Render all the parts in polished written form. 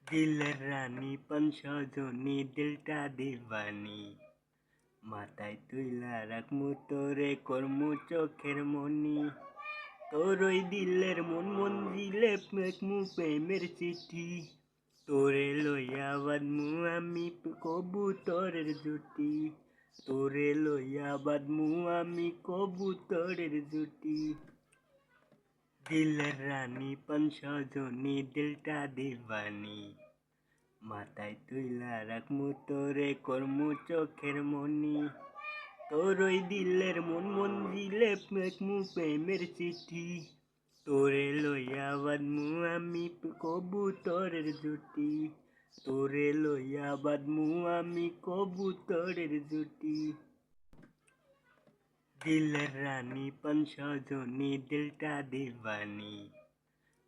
দিলের রানী পান সজনী দিলটা দিবানি, মাথায় তুইলা রাখমু তোরে করমু চোখের মনি। তোর ওই দিলের মন মঞ্জিলে লেখমু প্রেমের চিঠি, তোরে লইয়া বাঁধমু আমি কবুতরের জুটি। তোরে লইয়া বাঁধমু আমি কবুতরের জুটি। দিলের রানী পান সজনী দিলটা দিবানি, মাথায় তুইলা রাখমু তোরে করমু চোখের মনি। তোর ওই দিলের মন মঞ্জিলে লেখমু প্রেমের চিঠি, তোরে লইয়া বাঁধমু আমি কবুতরের জুটি। তোরে লইয়া বাঁধমু আমি কবুতরের জুটি। দিলের রানী পান সজনী দিলটা দিবানি,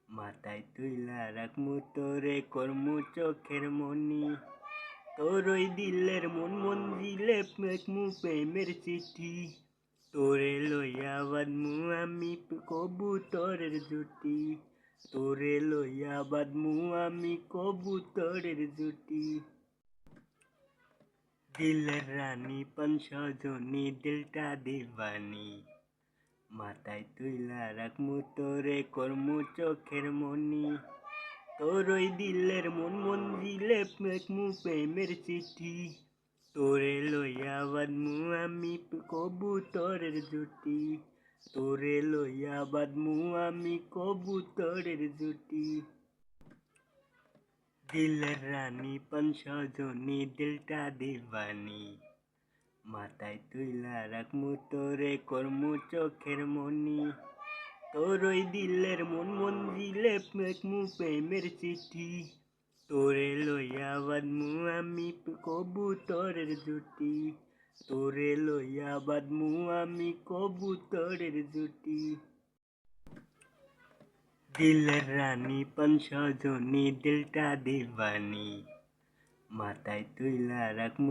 মাথায় তুইলা রাখমু তোরে করমু চোখের মনি। তোর ওই দিলের মন মঞ্জিলে লেখমু প্রেমের চিঠি, তোরে লইয়া বাঁধমু আমি কবুতরের জুটি। তোরে লইয়া বাঁধমু আমি কবুতরের জুটি। দিলের রানী পান সজনী দিলটা দিবানি, মাথায় তুইলা রাখমু তোরে করমু চোখের মনি। তোর ওই দিলের মন মঞ্জিলে লেখমু প্রেমের চিঠি, তোরে লইয়া বাঁধমু আমি কবুতরের জুটি। তোরে লইয়া বাঁধমু আমি কবুতরের জুটি। দিলের রানী পান সজনী দিলটা দিবানি, মাথায় তুইলা রাখমু তোরে করমু চোখের মনি। তোর ওই দিলের মন মঞ্জিলে লেখমু প্রেমের চিঠি, তোরে লইয়া বাঁধমু আমি কবুতরের জুটি। তোরে লইয়া বাঁধমু আমি কবুতরের জুটি। দিলের রানী পান সজনী দিলটা দিবানি, মাথায় তুইলা রাখমু